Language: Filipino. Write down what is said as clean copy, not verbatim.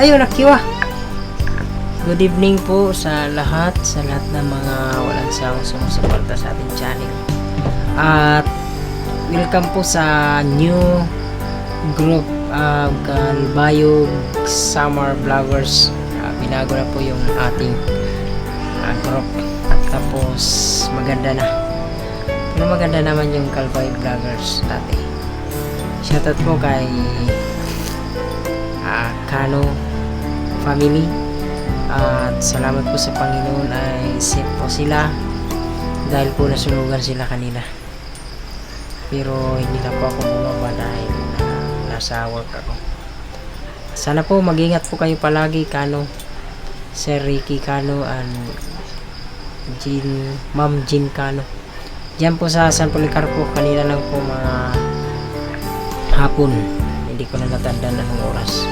Ayun, nakiwa. Good evening po sa lahat ng mga walang sawang sumusuporta sa ating channel. At welcome po sa new group Kalbayog Summer Vloggers. Binago na po yung ating group. Tapos maganda na. Pero maganda naman yung Kalbayog Vloggers dati. Shoutout po kay Kano family. At salamat po sa Panginoon ay safe po sila dahil po nasunugan sila kanina, pero hindi na po ako bumaba dahil nasa work ako. Sana po mag-ingat po kayo palagi, Kano, Sir Ricky Kano and Ma'am Jean Kano. Diyan po sa San Policarpo, kanina lang po mga hapon, hindi ko na natandaan anong oras.